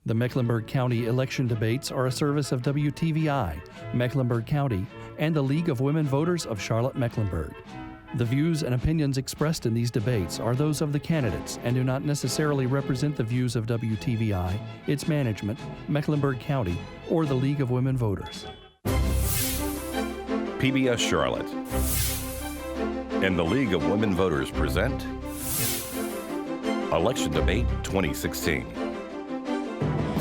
The Mecklenburg County election debates are a service of WTVI, Mecklenburg County, and the League of Women Voters of Charlotte-Mecklenburg. The views and opinions expressed in these debates are those of the candidates and do not necessarily represent the views of WTVI, its management, Mecklenburg County, or the League of Women Voters. PBS Charlotte and the League of Women Voters present Election Debate 2016.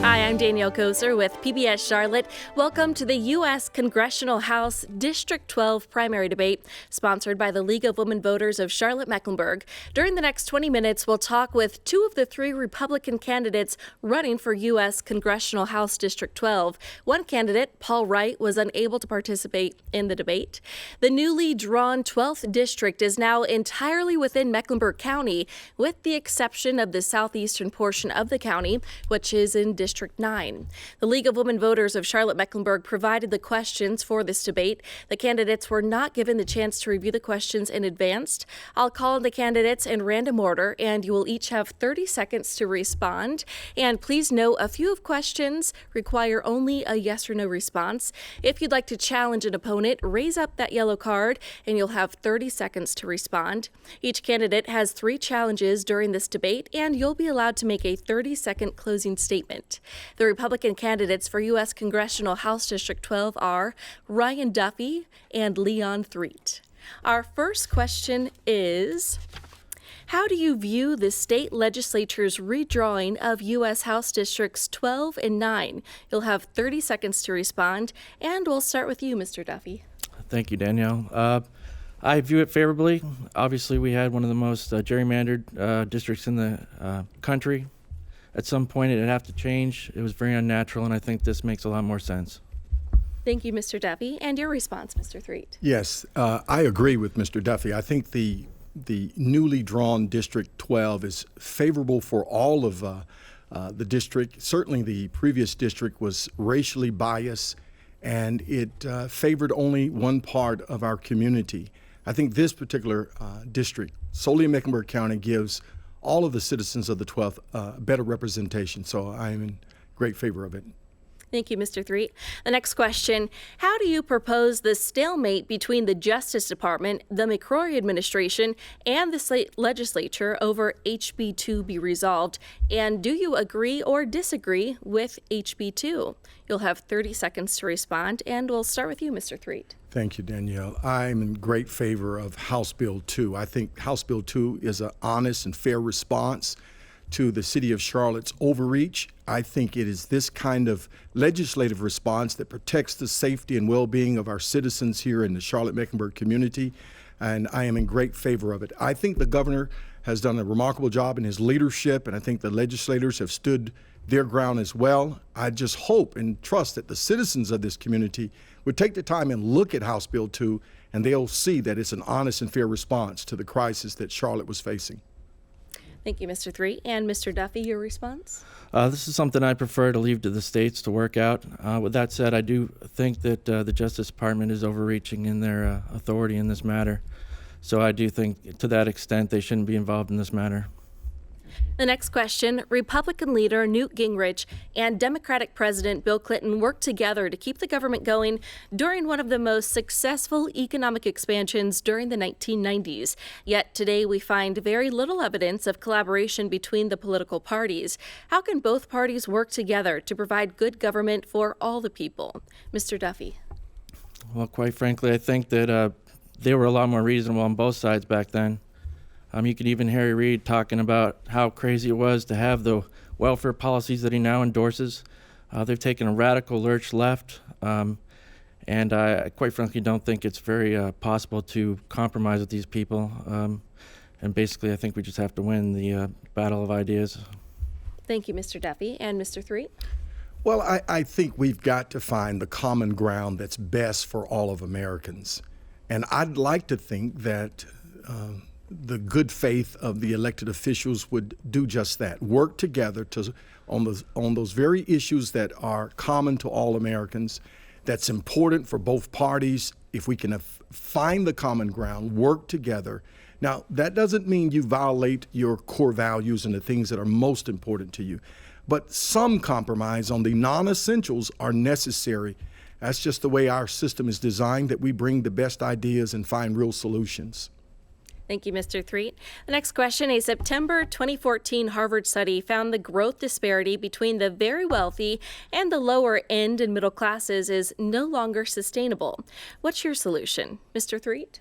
Hi, I'm Danielle Koser with PBS Charlotte. Welcome to the U.S. Congressional House District 12 primary debate, sponsored by the League of Women Voters of Charlotte-Mecklenburg. During the next 20 minutes, we'll talk with two of the three Republican candidates running for U.S. Congressional House District 12. One candidate, Paul Wright, was unable to participate in the debate. The newly drawn 12th district is now entirely within Mecklenburg County, with the exception of the southeastern portion of the county, which is in District 9. The League of Women Voters of Charlotte-Mecklenburg provided the questions for this debate. The candidates were not given the chance to review the questions in advance. I'll call on the candidates in random order, and you will each have 30 seconds to respond. And please note, a few of questions require only a yes or no response. If you'd like to challenge an opponent, raise up that yellow card, and you'll have 30 seconds to respond. Each candidate has 3 challenges during this debate, and you'll be allowed to make a 30-second closing statement. The Republican candidates for U.S. Congressional House District 12 are Ryan Duffy and Leon Threet. Our first question is, how do you view the state legislature's redrawing of U.S. House Districts 12 and 9? You'll have 30 seconds to respond, and we'll start with you, Mr. Duffy. Thank you, Danielle. I view it favorably. Obviously, we had one of the most gerrymandered districts in the country. At some point, it'd have to change. It was very unnatural, and I think this makes a lot more sense. Thank you, Mr. Duffy. And your response, Mr. Threet. Yes, I agree with Mr. Duffy. I think the newly drawn District 12 is favorable for all of the district. Certainly, the previous district was racially biased, and it favored only one part of our community. I think this particular district, solely in Mecklenburg County, gives all of the citizens of the 12th better representation. So I am in great favor of it. Thank you, Mr. Threet. The next question, how do you propose the stalemate between the Justice Department, the McCrory administration, and the state legislature over HB 2 be resolved? And do you agree or disagree with HB 2? You'll have 30 seconds to respond, and we'll start with you, Mr. Threet. Thank you, Danielle. I'm in great favor of House Bill 2. I think House Bill 2 is an honest and fair response to the city of Charlotte's overreach. I think it is this kind of legislative response that protects the safety and well-being of our citizens here in the Charlotte-Mecklenburg community, and I am in great favor of it. I think the governor has done a remarkable job in his leadership, and I think the legislators have stood their ground as well. I just hope and trust that the citizens of this community would take the time and look at House Bill 2, and they'll see that it's an honest and fair response to the crisis that Charlotte was facing. Thank you, Mr. Threet. And Mr. Duffy, your response? This is something I prefer to leave to the states to work out. With that said, I do think that the Justice Department is overreaching in their authority in this matter. So I do think to that extent they shouldn't be involved in this matter. The next question, Republican leader Newt Gingrich and Democratic President Bill Clinton worked together to keep the government going during one of the most successful economic expansions during the 1990s. Yet today we find very little evidence of collaboration between the political parties. How can both parties work together to provide good government for all the people? Mr. Duffy. Well, quite frankly, I think that they were a lot more reasonable on both sides back then. You could even Harry Reid talking about how crazy it was to have the welfare policies that he now endorses. They've taken a radical lurch left, and I quite frankly don't think it's very possible to compromise with these people. And basically, I think we just have to win the battle of ideas. Thank you, Mr. Duffy. And Mr. Threet? Well, I think we've got to find the common ground that's best for all of Americans. And I'd like to think that the good faith of the elected officials would do just that, work together on those very issues that are common to all Americans, that's important for both parties. If we can find the common ground, work together. Now, that doesn't mean you violate your core values and the things that are most important to you, but some compromise on the non-essentials are necessary. That's just the way our system is designed, that we bring the best ideas and find real solutions. Thank you, Mr. Threet. The next question, a September 2014 Harvard study found the growth disparity between the very wealthy and the lower end and middle classes is no longer sustainable. What's your solution, Mr. Threet?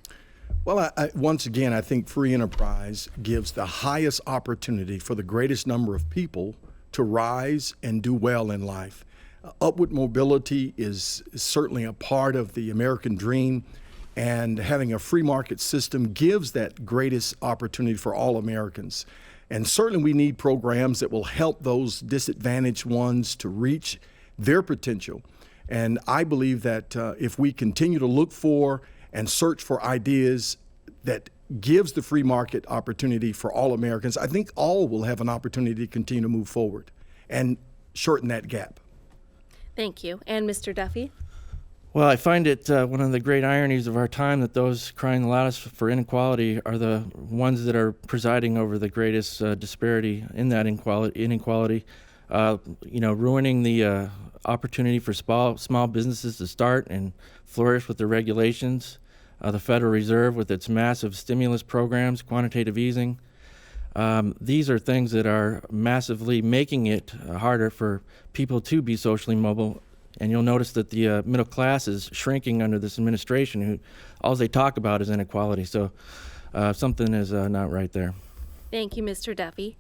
Well, once again, I think free enterprise gives the highest opportunity for the greatest number of people to rise and do well in life. Upward mobility is certainly a part of the American dream, and having a free market system gives that greatest opportunity for all Americans. And certainly we need programs that will help those disadvantaged ones to reach their potential. And I believe that if we continue to look for and search for ideas that gives the free market opportunity for all Americans, I think all will have an opportunity to continue to move forward and shorten that gap. Thank you. And Mr. Duffy? Well, I find it one of the great ironies of our time that those crying the loudest for inequality are the ones that are presiding over the greatest disparity in that inequality, ruining the opportunity for small businesses to start and flourish with the regulations, the Federal Reserve with its massive stimulus programs, quantitative easing. These are things that are massively making it harder for people to be socially mobile. And you'll notice that the middle class is shrinking under this administration, who all they talk about is inequality. So something is not right there. Thank you, Mr. Duffy.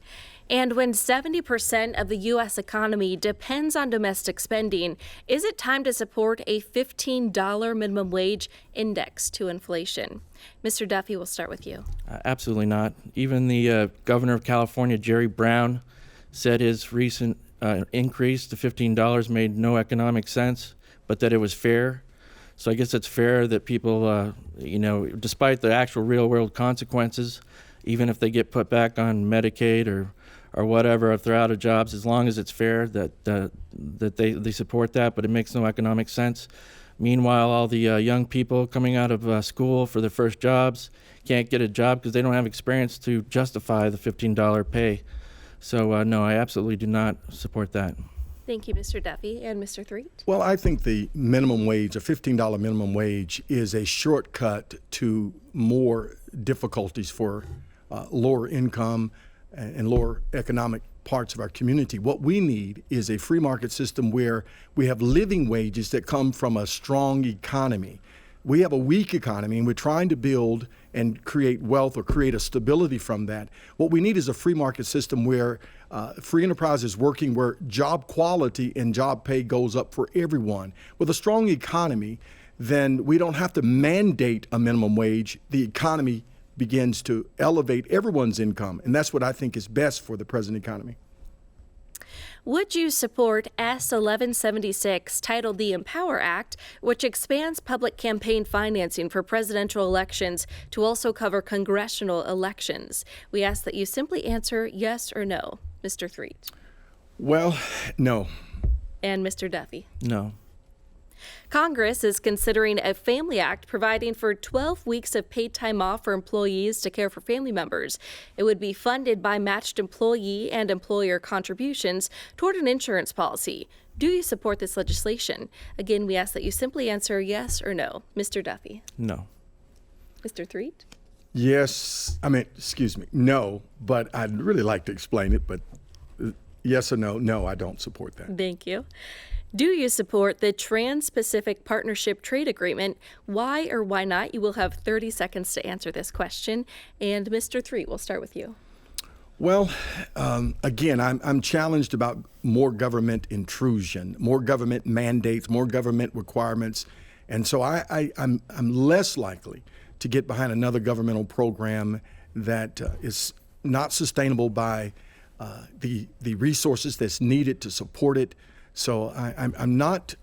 And when 70% of the U.S. economy depends on domestic spending, is it time to support a $15 minimum wage indexed to inflation? Mr. Duffy, we'll start with you. Absolutely not. Even the governor of California, Jerry Brown, said his recent increase to $15 made no economic sense, but that it was fair. So I guess it's fair that people, despite the actual real-world consequences, even if they get put back on Medicaid or whatever, if they're out of jobs, as long as it's fair, that they support that, but it makes no economic sense. Meanwhile, all the young people coming out of school for their first jobs can't get a job because they don't have experience to justify the $15 pay. So, no, I absolutely do not support that. Thank you, Mr. Duffy. And Mr. Threet? Well, I think the minimum wage, a $15 minimum wage, is a shortcut to more difficulties for lower income and lower economic parts of our community. What we need is a free market system where we have living wages that come from a strong economy. We have a weak economy, and we're trying to build and create wealth or create a stability from that. What we need is a free market system where free enterprise is working, where job quality and job pay goes up for everyone. With a strong economy, then we don't have to mandate a minimum wage. The economy begins to elevate everyone's income, and that's what I think is best for the present economy. Would you support S. 1176, titled the Empower Act, which expands public campaign financing for presidential elections to also cover congressional elections? We ask that you simply answer yes or no. Mr. Threet? Well, no. And Mr. Duffy? No. Congress is considering a Family Act providing for 12 weeks of paid time off for employees to care for family members. It would be funded by matched employee and employer contributions toward an insurance policy. Do you support this legislation? Again, we ask that you simply answer yes or no. Mr. Duffy? No. Mr. Threet? No, but I'd really like to explain it, but yes or no? No, I don't support that. Thank you. Do you support the Trans-Pacific Partnership Trade Agreement? Why or why not? You will have 30 seconds to answer this question. And Mr. Threet, we'll start with you. Well, again, I'm challenged about more government intrusion, more government mandates, more government requirements. And so I'm less likely to get behind another governmental program that is not sustainable by the resources that's needed to support it. So I'm not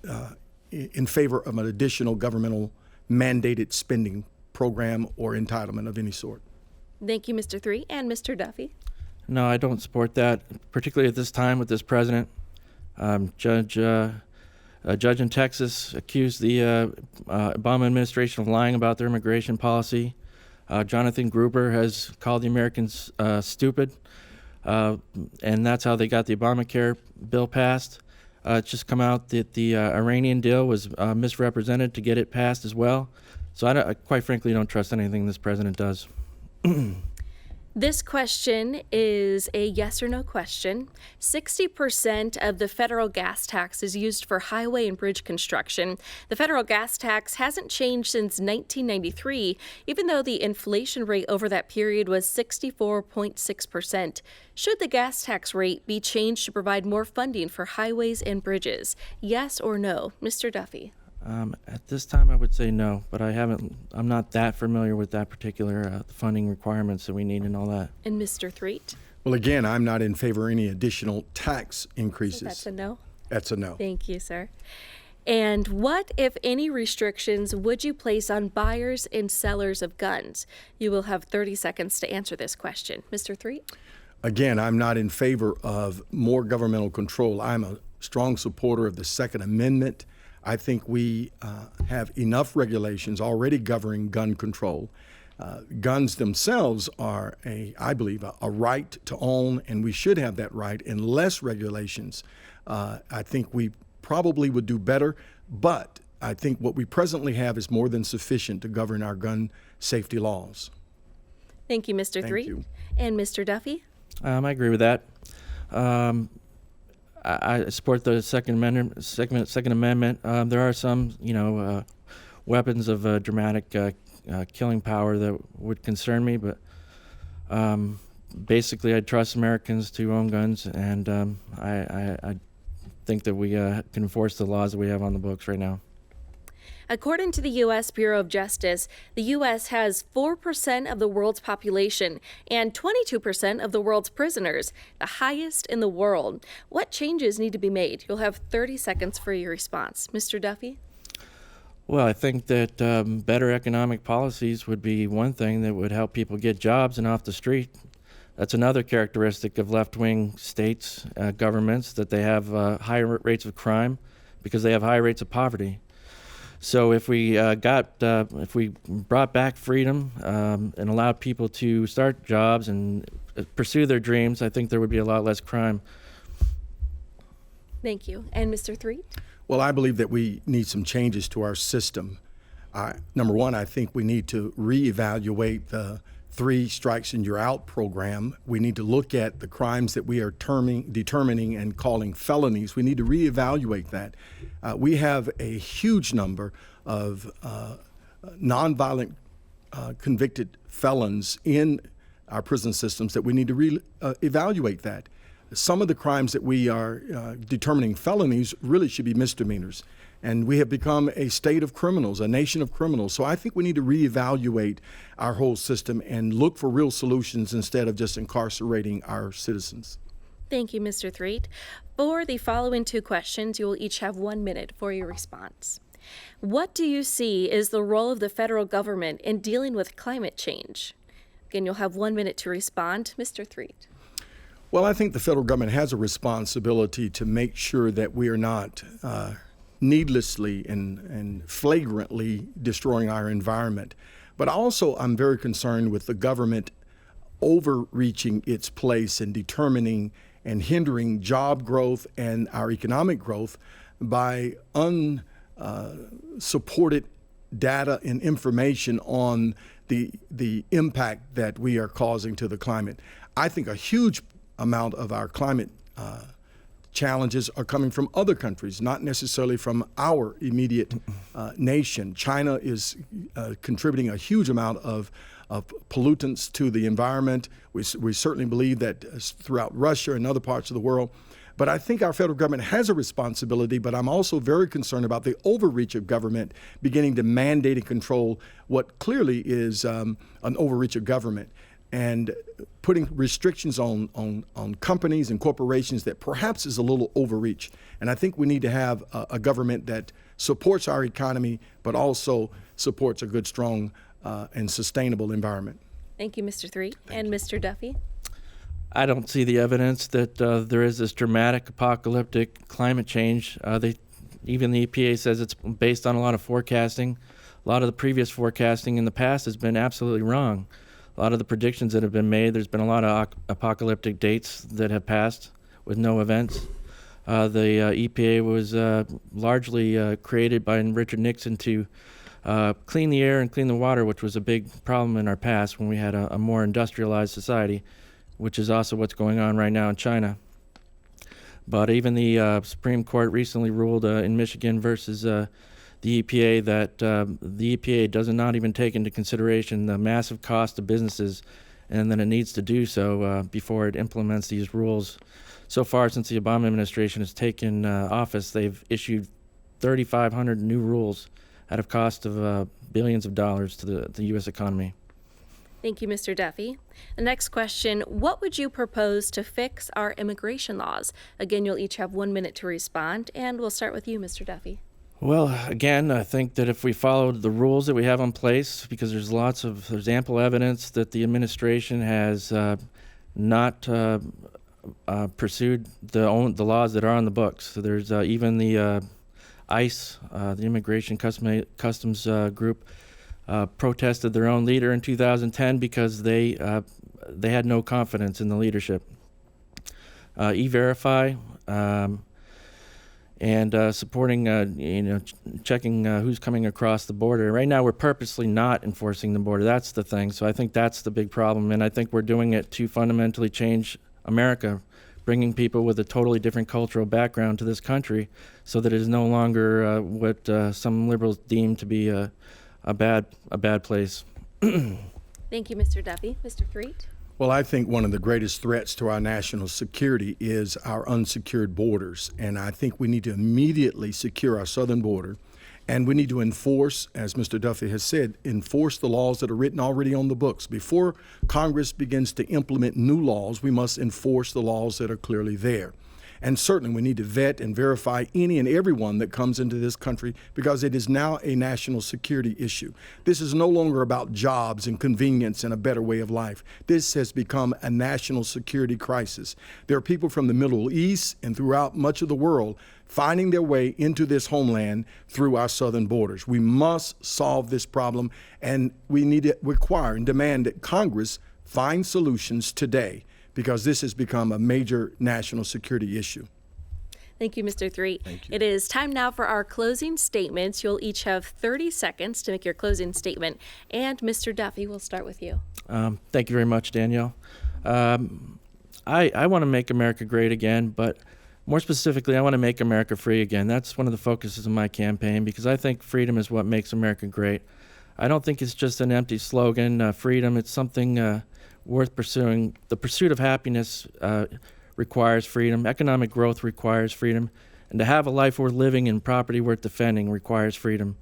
in favor of an additional governmental mandated spending program or entitlement of any sort. Thank you, Mr. Threet. And Mr. Duffy? No, I don't support that, particularly at this time with this president. Judge in Texas accused the Obama administration of lying about their immigration policy. Jonathan Gruber has called the Americans stupid. and that's how they got the Obamacare bill passed. It's just come out that the Iranian deal was misrepresented to get it passed as well. So I quite frankly don't trust anything this president does. This question is a yes or no question. 60% of the federal gas tax is used for highway and bridge construction. The federal gas tax hasn't changed since 1993, even though the inflation rate over that period was 64.6%. Should the gas tax rate be changed to provide more funding for highways and bridges? Yes or no? Mr. Duffy. At this time, I would say no, but I'm not that familiar with that particular funding requirements that we need and all that. And Mr. Threet? Well, again, I'm not in favor of any additional tax increases. So that's a no? That's a no. Thank you, sir. And what, if any, restrictions would you place on buyers and sellers of guns? You will have 30 seconds to answer this question. Mr. Threet? Again, I'm not in favor of more governmental control. I'm a strong supporter of the Second Amendment. I think we have enough regulations already governing gun control. Guns themselves are, I believe, a right to own, and we should have that right, and less regulations. I think we probably would do better, but I think what we presently have is more than sufficient to govern our gun safety laws. Thank you, Mr. Threet. You. And Mr. Duffy? I agree with that. I support the Second Amendment. There are some, weapons of dramatic killing power that would concern me, but basically, I trust Americans to own guns, and I think that we can enforce the laws that we have on the books right now. According to the U.S. Bureau of Justice, the U.S. has 4% of the world's population and 22% of the world's prisoners, the highest in the world. What changes need to be made? You'll have 30 seconds for your response. Mr. Duffy? Well, I think that better economic policies would be one thing that would help people get jobs and off the street. That's another characteristic of left-wing states, governments, that they have higher rates of crime because they have high rates of poverty. So if we brought back freedom and allowed people to start jobs and pursue their dreams, I think there would be a lot less crime. Thank you. And Mr. Threet? Well, I believe that we need some changes to our system. Number one, I think we need to reevaluate the 3 strikes and you're out program. We need to look at the crimes that we are determining and calling felonies. We need to reevaluate that. We have a huge number of nonviolent convicted felons in our prison systems that we need to evaluate that. Some of the crimes that we are determining felonies really should be misdemeanors. And we have become a state of criminals, a nation of criminals. So I think we need to reevaluate our whole system and look for real solutions instead of just incarcerating our citizens. Thank you, Mr. Threet. For the following 2 questions, you will each have 1 minute for your response. What do you see is the role of the federal government in dealing with climate change? Again, you'll have 1 minute to respond. Mr. Threet. Well, I think the federal government has a responsibility to make sure that we are not needlessly and flagrantly destroying our environment. But also, I'm very concerned with the government overreaching its place in determining and hindering job growth and our economic growth by unsupported data and information on the impact that we are causing to the climate. I think a huge amount of our climate challenges are coming from other countries, not necessarily from our immediate nation. China is contributing a huge amount of pollutants to the environment. We certainly believe that throughout Russia and other parts of the world. But I think our federal government has a responsibility, but I'm also very concerned about the overreach of government beginning to mandate and control what clearly is an overreach of government, and putting restrictions on companies and corporations that perhaps is a little overreach. And I think we need to have a government that supports our economy, but also supports a good, strong, and sustainable environment. Thank you, Mr. Threet. And Mr. Duffy? I don't see the evidence that there is this dramatic apocalyptic climate change. Even the EPA says it's based on a lot of forecasting. A lot of the previous forecasting in the past has been absolutely wrong. a lot of the predictions that have been made. There's been a lot of apocalyptic dates that have passed with no events. The EPA was largely created by Richard Nixon to clean the air and clean the water, which was a big problem in our past when we had a more industrialized society, which is also what's going on right now in China. But even the Supreme Court recently ruled in Michigan versus the EPA that the EPA does not even take into consideration the massive cost of businesses, and that it needs to do so before it implements these rules. So far, since the Obama administration has taken office, they've issued 3,500 new rules at a cost of billions of dollars to the U.S. economy. Thank you, Mr. Duffy. The next question, what would you propose to fix our immigration laws? Again, you'll each have 1 minute to respond, and we'll start with you, Mr. Duffy. Well, again, I think that if we followed the rules that we have in place, because there's ample evidence that the administration has not pursued the laws that are on the books. So there's even the ICE, the Immigration Customs Group, protested their own leader in 2010 because they had no confidence in the leadership. E-Verify and supporting, checking who's coming across the border. Right now, we're purposely not enforcing the border. That's the thing. So I think that's the big problem, and I think we're doing it to fundamentally change America, bringing people with a totally different cultural background to this country, so that it is no longer what some liberals deem to be a bad place. Thank you, Mr. Duffy. Mr. Threet? Well, I think one of the greatest threats to our national security is our unsecured borders. And I think we need to immediately secure our southern border. And we need to enforce, as Mr. Duffy has said, enforce the laws that are written already on the books. Before Congress begins to implement new laws, we must enforce the laws that are clearly there. And certainly we need to vet and verify any and everyone that comes into this country, because it is now a national security issue. This is no longer about jobs and convenience and a better way of life. This has become a national security crisis. There are people from the Middle East and throughout much of the world finding their way into this homeland through our southern borders. We must solve this problem, and we need to require and demand that Congress find solutions today, because this has become a major national security issue. Thank you, Mr. Threet. Thank you. It is time now for our closing statements. You'll each have 30 seconds to make your closing statement. And Mr. Duffy, we'll start with you. Thank you very much, Danielle. I want to make America great again, but more specifically, I want to make America free again. That's one of the focuses of my campaign, because I think freedom is what makes America great. I don't think it's just an empty slogan, freedom. It's something worth pursuing. The pursuit of happiness requires freedom. Economic growth requires freedom. And to have a life worth living and property worth defending requires freedom.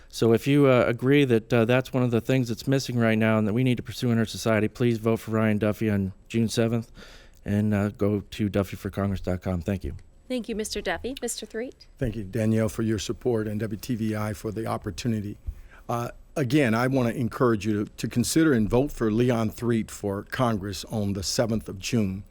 So if you agree that that's one of the things that's missing right now and that we need to pursue in our society, please vote for Ryan Duffy on June 7th and go to duffyforcongress.com. Thank you. Thank you, Mr. Duffy. Mr. Threet? Thank you, Danielle, for your support, and WTVI for the opportunity. Again, I want to encourage you to consider and vote for Leon Threet for Congress on the 7th of June.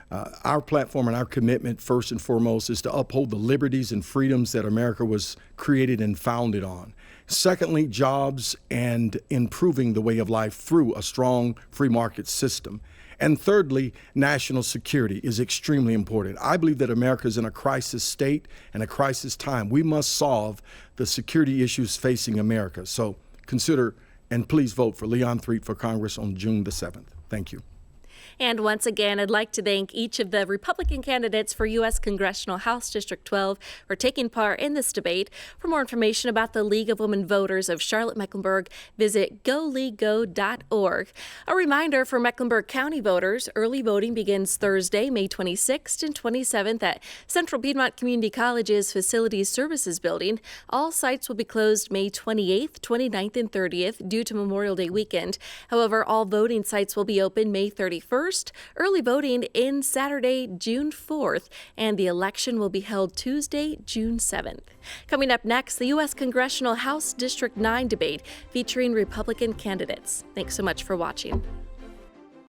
Our platform and our commitment, first and foremost, is to uphold the liberties and freedoms that America was created and founded on. Secondly, jobs and improving the way of life through a strong free market system. And thirdly, national security is extremely important. I believe that America is in a crisis state and a crisis time. We must solve the security issues facing America. So consider and please vote for Leon Threet for Congress on June the 7th. Thank you. And once again, I'd like to thank each of the Republican candidates for U.S. Congressional House District 12 for taking part in this debate. For more information about the League of Women Voters of Charlotte-Mecklenburg, visit goleaguego.org. A reminder for Mecklenburg County voters, early voting begins Thursday, May 26th and 27th at Central Piedmont Community College's Facilities Services Building. All sites will be closed May 28th, 29th, and 30th due to Memorial Day weekend. However, all voting sites will be open May 31st. Early voting in Saturday, June 4th, and the election will be held Tuesday, June 7th. Coming up next, the U.S. Congressional House District 9 debate featuring Republican candidates. Thanks so much for watching.